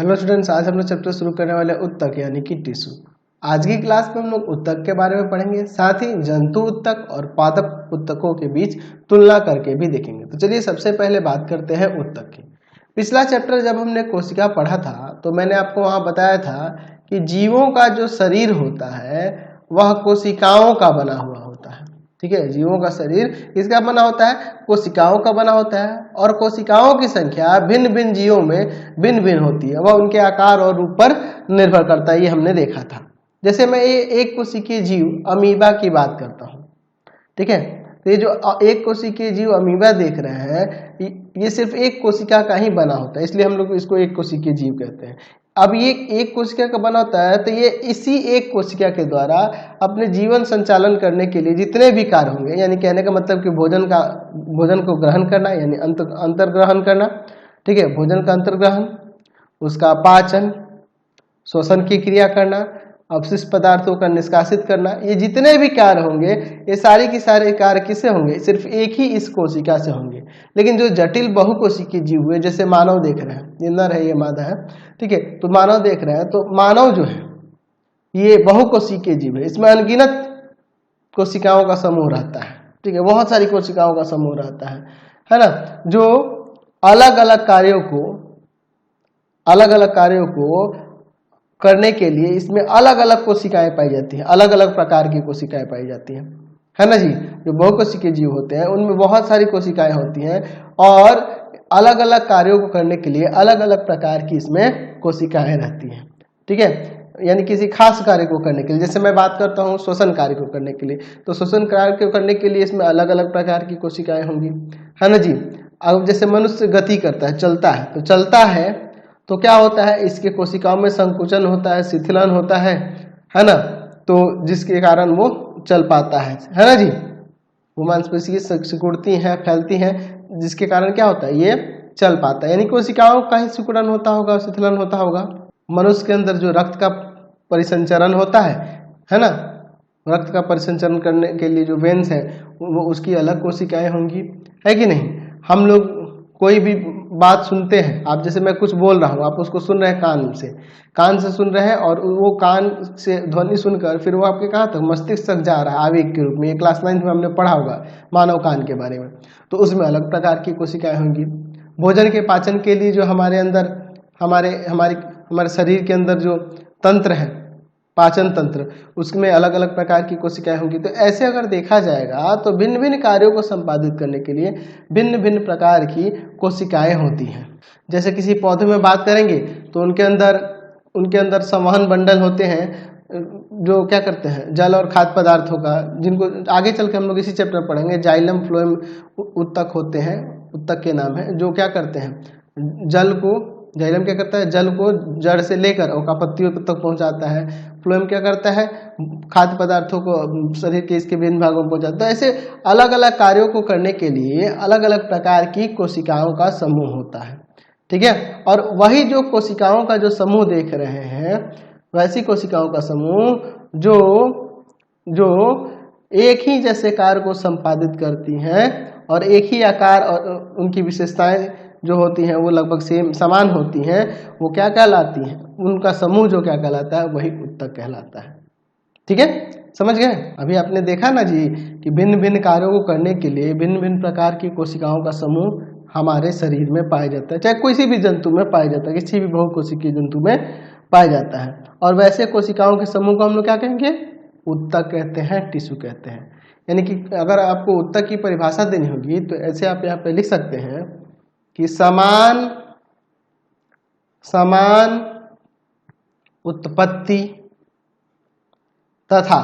Hello students, आज हम लोग चैप्टर शुरू करने वाले उत्तक यानी कि टिश्यू। आज की क्लास में हम लोग उत्तक के बारे में पढ़ेंगे, साथ ही जंतु उत्तक और पादप उत्तकों के बीच तुलना करके भी देखेंगे। तो चलिए सबसे पहले बात करते हैं उत्तक की। पिछला चैप्टर जब हमने कोशिका पढ़ा था तो मैंने आपको वहां बताया था कि जीवों का जो शरीर होता है वह कोशिकाओं का बना हुआ होता है। ठीक है, जीवों का शरीर किसका बना होता है? कोशिकाओं का बना होता है। और कोशिकाओं की संख्या भिन्न भिन्न जीवों में भिन्न भिन्न होती है, वह उनके आकार और रूप पर निर्भर करता है। ये हमने देखा था। जैसे मैं ये एक कोशिकीय जीव अमीबा की बात करता हूँ, ठीक है। तो ये जो एक कोशिकीय जीव अमीबा देख रहे हैं, ये सिर्फ एक कोशिका का ही बना होता है, इसलिए हम लोग इसको एक कोशिकीय जीव कहते हैं। अब ये एक कोशिका का बना होता है तो ये इसी एक कोशिका के द्वारा अपने जीवन संचालन करने के लिए जितने भी कार्य होंगे, यानी कहने का मतलब कि भोजन को ग्रहण करना यानी अंतर्ग्रहण करना, ठीक है, भोजन का अंतर्ग्रहण, उसका पाचन, श्वसन की क्रिया करना, अपशिष्ट पदार्थों का निष्कासित करना, ये जितने भी कार्य होंगे ये सारे के सारे कार्य किससे होंगे? सिर्फ एक ही इस कोशिका से होंगे। लेकिन जो जटिल बहुकोशिकीय जीव हुए, जैसे मानव देख रहे हैं, ये नर है ये मादा है, ठीक है, तो मानव देख रहे हैं, तो मानव जो है ये बहुकोशिकीय जीव है। इसमें अनगिनत कोशिकाओं का समूह रहता है, ठीक है, बहुत सारी कोशिकाओं का समूह रहता है ना, जो अलग अलग कार्यों को करने के लिए इसमें अलग अलग कोशिकाएं पाई जाती हैं, अलग अलग प्रकार की कोशिकाएं पाई जाती हैं, है ना जी। जो बहुकोशिकीय जीव होते हैं उनमें बहुत सारी कोशिकाएं होती हैं और अलग अलग कार्यों को करने के लिए अलग अलग प्रकार की इसमें कोशिकाएं रहती हैं, ठीक है। यानी किसी खास कार्य को करने के लिए, जैसे मैं बात करता हूँ श्वसन कार्य को करने के लिए, तो श्वसन कार्य को करने के लिए इसमें अलग अलग प्रकार की कोशिकाएं होंगी, है ना जी। अब जैसे मनुष्य गति करता है, चलता है तो क्या होता है? इसके कोशिकाओं में संकुचन होता है, शिथिलन होता है ना, तो जिसके कारण वो चल पाता है ना जी। वो मांसपेशियां सिकुड़ती हैं, फैलती हैं, जिसके कारण क्या होता है? ये चल पाता है। यानी कोशिकाओं का ही सिकुड़न होता होगा, शिथिलन होता होगा। मनुष्य के अंदर जो रक्त का परिसंचरण होता है ना, रक्त का परिसंचरण करने के लिए जो वेन्स है वो उसकी अलग कोशिकाएं होंगी, है कि नहीं। हम लोग कोई भी बात सुनते हैं, आप जैसे मैं कुछ बोल रहा हूँ, आप उसको सुन रहे हैं कान से सुन रहे हैं, और वो कान से ध्वनि सुनकर फिर वो आपके कहाँ तक? मस्तिष्क तक जा रहा है आवेग के रूप में। ये क्लास 9 में हमने पढ़ा होगा मानव कान के बारे में। तो उसमें अलग प्रकार की कोशिकाएं होंगी। भोजन के पाचन के लिए जो हमारे अंदर हमारे शरीर के अंदर जो तंत्र है, पाचन तंत्र, उसमें अलग अलग प्रकार की कोशिकाएं होंगी। तो ऐसे अगर देखा जाएगा तो भिन्न भिन्न कार्यों को संपादित करने के लिए भिन्न भिन्न प्रकार की कोशिकाएं होती हैं। जैसे किसी पौधे में बात करेंगे तो उनके अंदर संवहन बंडल होते हैं, जो क्या करते हैं? जल और खाद्य पदार्थों का, जिनको आगे चल के हम लोग इसी चैप्टर पढ़ेंगे। जाइलम फ्लोएम उत्तक होते हैं, उत्तक के नाम है, जो क्या करते हैं? जाइलम क्या करता है? जल को जड़ से लेकर और पत्तियों तक पहुंचाता है। फ्लोएम क्या करता है? खाद्य पदार्थों को शरीर के इसके विभिन्न भागों में पहुंचाता है। तो ऐसे अलग अलग कार्यों को करने के लिए अलग अलग प्रकार की कोशिकाओं का समूह होता है, ठीक है। और वही जो कोशिकाओं का जो समूह देख रहे हैं, वैसी कोशिकाओं का समूह जो एक ही जैसे कार्य को संपादित करती हैं और एक ही आकार और उनकी विशेषताएं जो होती हैं वो लगभग समान होती हैं, वो क्या कहलाती हैं? उनका समूह जो क्या कहलाता है? वही उत्तक कहलाता है, ठीक है। समझ गए? अभी आपने देखा ना जी कि भिन्न भिन्न कार्यों को करने के लिए भिन्न भिन्न प्रकार की कोशिकाओं का समूह हमारे शरीर में पाया जाता है, चाहे किसी भी जंतु में पाया जाता है, किसी भी बहुकोशिकीय जंतु में पाया जाता है। और वैसे कोशिकाओं के समूह को हम लोग क्या कहेंगे? उत्तक कहते हैं, टिश्यू कहते हैं। यानी कि अगर आपको उत्तक की परिभाषा देनी होगी तो ऐसे आप यहाँ पे लिख सकते हैं कि समान उत्पत्ति तथा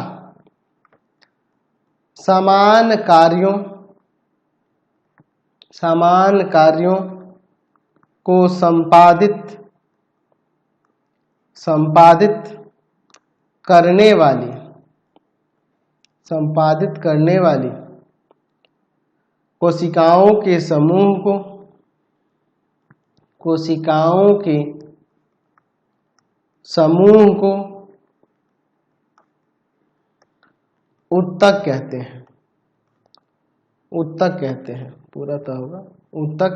समान कार्यों को संपादित करने वाली कोशिकाओं के समूह को उत्तक कहते हैं। पूरा तो होगा, उत्तक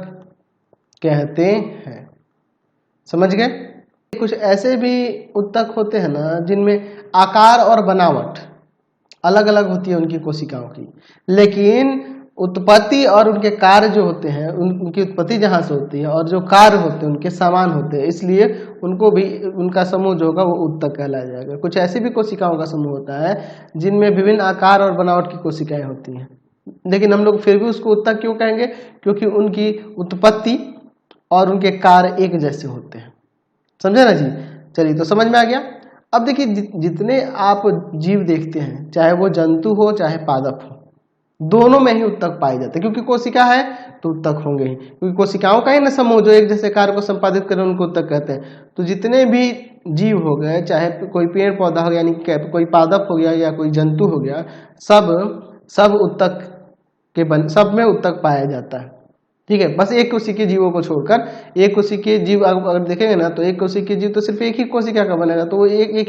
कहते हैं। समझ गए? कुछ ऐसे भी उत्तक होते हैं ना जिनमें आकार और बनावट अलग अलग होती है उनकी कोशिकाओं की, लेकिन उत्पत्ति और उनके कार्य जो होते हैं उनकी उत्पत्ति जहाँ से होती है और जो कार्य होते हैं उनके समान होते हैं, इसलिए उनको भी उनका समूह जो होगा वो उत्तक कहलाया जाएगा। कुछ ऐसी भी कोशिकाओं का समूह होता है जिनमें विभिन्न आकार और बनावट की कोशिकाएं होती हैं, लेकिन हम लोग फिर भी उसको उत्तक क्यों कहेंगे? क्योंकि उनकी उत्पत्ति और उनके कार्य एक जैसे होते हैं। समझे ना जी? चलिए, तो समझ में आ गया। अब देखिए, जितने आप जीव देखते हैं, चाहे वो जंतु हो चाहे पादप हो, दोनों में ही उत्तक पाए जाते हैं, क्योंकि कोशिका है तो उत्तक होंगे ही, क्योंकि कोशिकाओं का ही ना समूह जो एक जैसे कार्य को संपादित करें उनको उत्तक कहते हैं। तो जितने भी जीव हो गए, चाहे कोई पेड़ पौधा हो यानी कोई पादप हो गया या कोई जंतु हो गया, सब उत्तक के सब में उत्तक पाया जाता है। ठीक है, बस एक कोशिकीय के जीवों को छोड़कर, एक कोशिकीय के जीव अगर देखेंगे ना तो एक कोशिकीय के जीव तो सिर्फ एक ही कोशिका का बनेगा, तो वो एक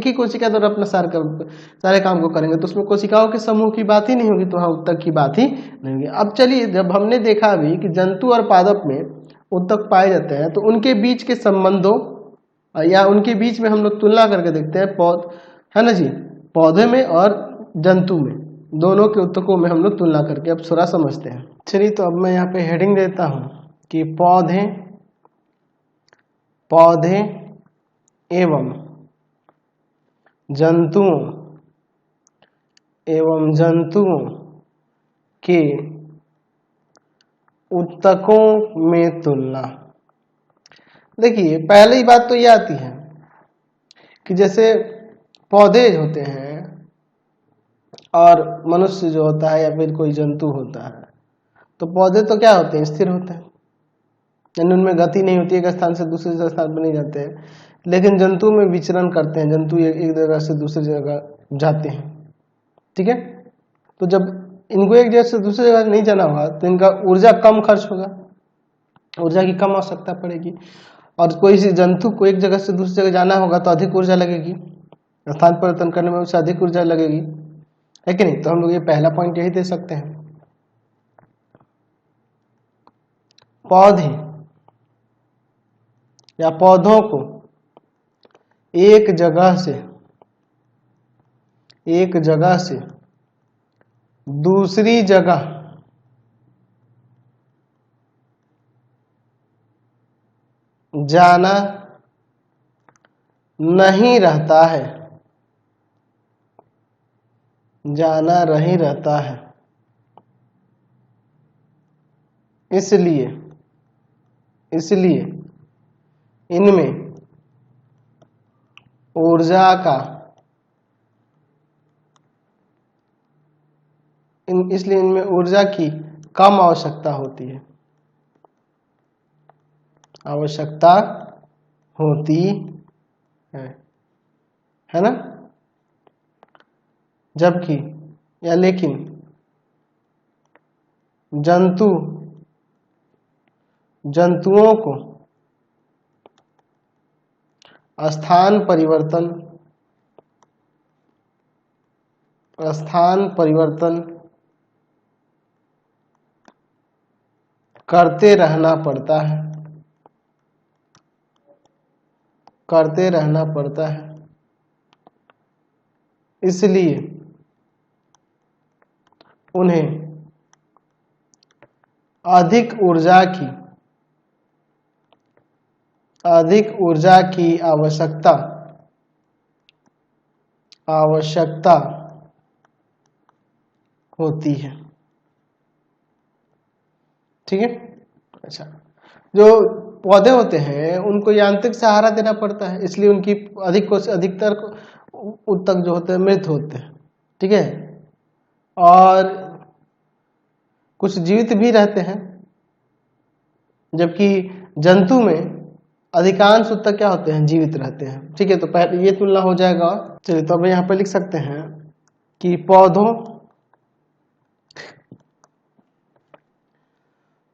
ही कोशिका द्वारा अपना सारे काम को करेंगे, तो उसमें कोशिकाओं के समूह की बात ही नहीं होगी, तो हाँ उत्तक की बात ही नहीं होगी। अब चलिए, जब हमने देखा अभी कि जंतु और पादप में उत्तक पाए जाते हैं, तो उनके बीच के संबंधों या उनके बीच में हम लोग तुलना करके देखते हैं, है ना जी, पौधे में और जंतु में, दोनों के उत्तकों में हम लोग तुलना करके अब थोड़ा समझते हैं। चलिए, तो अब मैं यहाँ पे हेडिंग देता हूँ कि पौधे एवं जंतुओं के उत्तकों में तुलना। देखिए, पहली बात तो ये आती है कि जैसे पौधे होते हैं और मनुष्य जो होता है या फिर कोई जंतु होता है, तो पौधे तो क्या होते हैं? स्थिर होते हैं, यानी उनमें गति नहीं होती, एक स्थान से दूसरे स्थान पर नहीं जाते हैं। लेकिन जंतु में विचरण करते हैं, जंतु एक जगह से दूसरी जगह जाते हैं। ठीक है, तो जब इनको एक जगह से दूसरी जगह नहीं जाना होगा तो इनका ऊर्जा कम खर्च होगा, ऊर्जा की कम आवश्यकता पड़ेगी। और कोई सी जंतु को एक जगह से दूसरी जगह जाना होगा तो अधिक ऊर्जा लगेगी, स्थान परिवर्तन करने में उससे अधिक ऊर्जा लगेगी, है कि नहीं? तो हम लोग ये पहला पॉइंट यही दे सकते हैं। पौधे या पौधों को एक जगह से दूसरी जगह जाना नहीं रहता है, इसलिए इनमें ऊर्जा की कम आवश्यकता होती है ना? जबकि या लेकिन जंतुओं को स्थान परिवर्तन करते रहना पड़ता है, इसलिए उन्हें अधिक ऊर्जा की आवश्यकता होती है। ठीक है, अच्छा, जो पौधे होते हैं उनको यांत्रिक सहारा देना पड़ता है, इसलिए उनकी अधिकतर उत्तक जो होते हैं मृत होते हैं। ठीक है, और कुछ जीवित भी रहते हैं, जबकि जंतु में अधिकांश उत्तक क्या होते हैं? जीवित रहते हैं। ठीक है, तो पहले ये तुलना हो जाएगा। चलिए, तो अब यहाँ पे लिख सकते हैं कि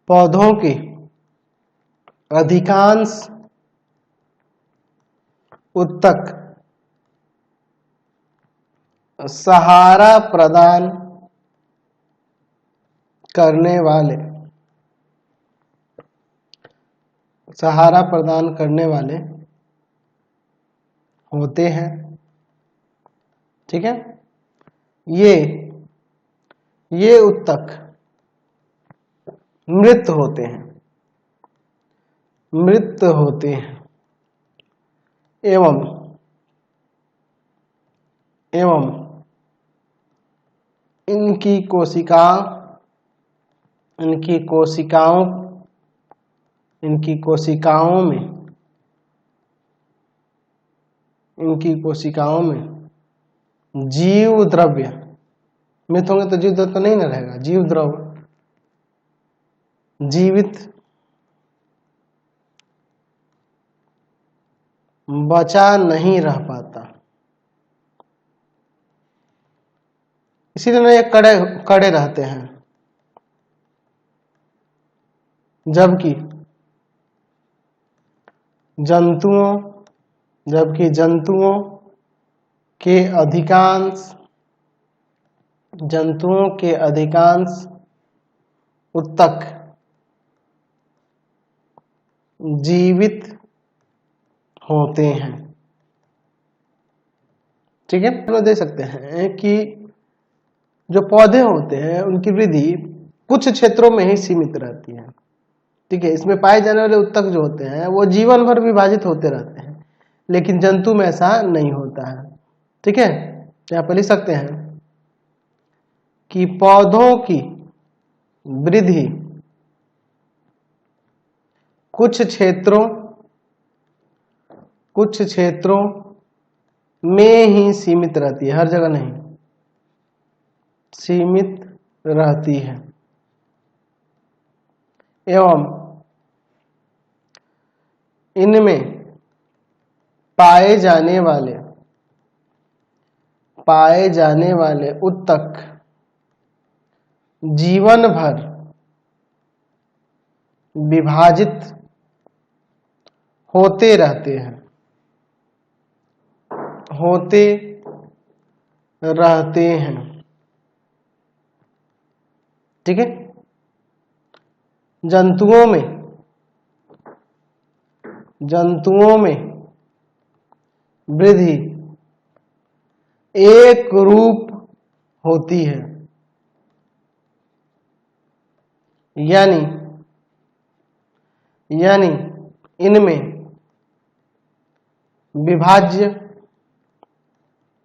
पौधों के अधिकांश उत्तक सहारा प्रदान करने वाले होते हैं। ठीक है, ये उत्तक मृत होते हैं, मृत होते हैं। एवं इनकी कोशिकाओं में जीव द्रव्य, मृत होंगे तो जीव द्रव्य तो नहीं ना रहेगा, जीव द्रव्य जीवित बचा नहीं रह पाता। इसी तरह ये कड़े रहते हैं, जबकि जंतुओं के अधिकांश उत्तक जीवित होते हैं। ठीक है, हम देख सकते हैं कि जो पौधे होते हैं उनकी वृद्धि कुछ क्षेत्रों में ही सीमित रहती है। ठीक है, इसमें पाए जाने वाले उत्तक जो होते हैं वो जीवन भर विभाजित होते रहते हैं, लेकिन जंतु में ऐसा नहीं होता है। ठीक है, यहाँ पर लिख सकते हैं कि पौधों की वृद्धि कुछ क्षेत्रों में ही सीमित रहती है, हर जगह नहीं, सीमित रहती है। एवं इनमें पाए जाने वाले उत्तक जीवन भर विभाजित होते रहते हैं, ठीक है, जंतुओं में वृद्धि एक रूप होती है, यानी इनमें विभाज्य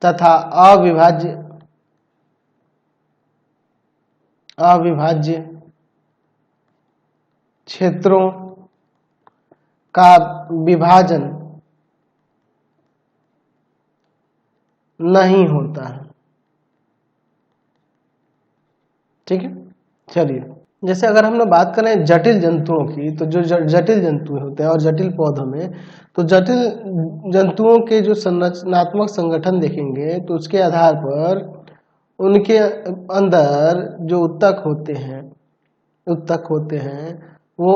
तथा अविभाज्य क्षेत्रों का विभाजन नहीं होता है। ठीक है, चलिए, जैसे अगर हम लोग बात करें जटिल जंतुओं की, तो जो जटिल जंतु होते हैं और जटिल पौधों में, तो जटिल जंतुओं के जो संरचनात्मक संगठन देखेंगे तो उसके आधार पर उनके अंदर जो उत्तक होते हैं वो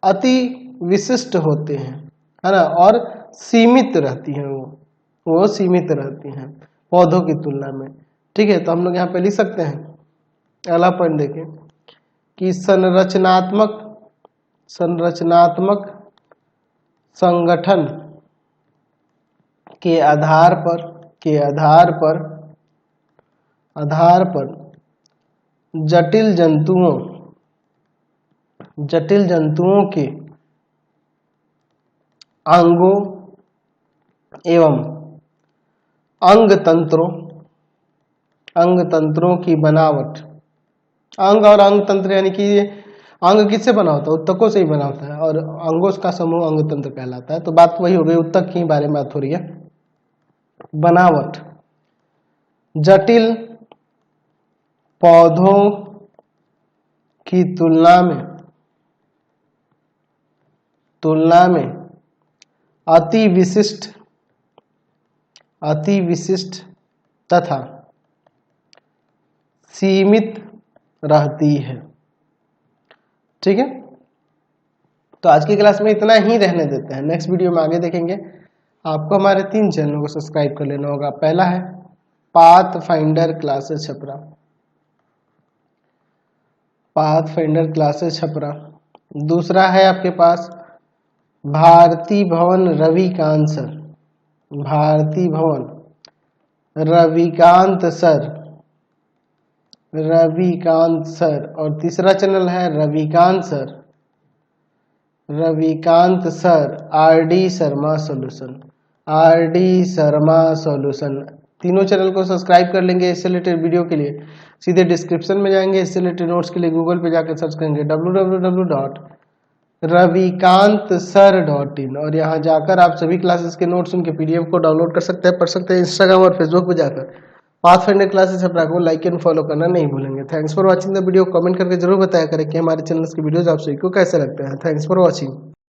अति विशिष्ट होते हैं, है ना, और सीमित रहती हैं, वो सीमित रहती हैं पौधों की तुलना में। ठीक है, तो हम लोग यहाँ पे लिख सकते हैं, अगला पॉइंट देखें कि संरचनात्मक संगठन के आधार पर जटिल जंतुओं के अंगों एवं अंग तंत्रों की बनावट, अंग और अंग तंत्र यानी कि अंग किससे बना होता है, उत्तकों से ही बना होता है, और अंगों का समूह अंग तंत्र कहलाता है। तो बात वही हो गई, उत्तक के बारे में बात हो रही है। बनावट जटिल पौधों की तुलना में अति विशिष्ट तथा सीमित रहती है। ठीक है, तो आज की क्लास में इतना ही रहने देते हैं, नेक्स्ट वीडियो में आगे देखेंगे। आपको हमारे 3 चैनलों को सब्सक्राइब कर लेना होगा। पहला है पाथफाइंडर क्लासेस छपरा, दूसरा है आपके पास भारती भवन रवि कांसर, भारती भवन, रविकांत सर, रविकांत सर। और तीसरा चैनल है Ravikant sir, Ravikant sir, RD Sharma solution, RD Sharma solution. तीनों चैनल को सब्सक्राइब कर लेंगे। इससे रिलेटेड वीडियो के लिए सीधे डिस्क्रिप्शन में जाएंगे, इससे रिलेटेड नोट्स के लिए गूगल पे जाकर सर्च करेंगे www.ravikantsir.in और यहाँ जाकर आप सभी क्लासेस के नोट्स उनके पीडीएफ को डाउनलोड कर सकते हैं, पढ़ सकते हैं। इंस्टाग्राम और फेसबुक पे जाकर पाथफाइंडर क्लासेस अपना को लाइक एंड फॉलो करना नहीं भूलेंगे। Thanks for watching the video. Comment करके जरूर बताया करें कि हमारे चैनल की वीडियोज आप सभी को कैसे लगते हैं। Thanks for watching.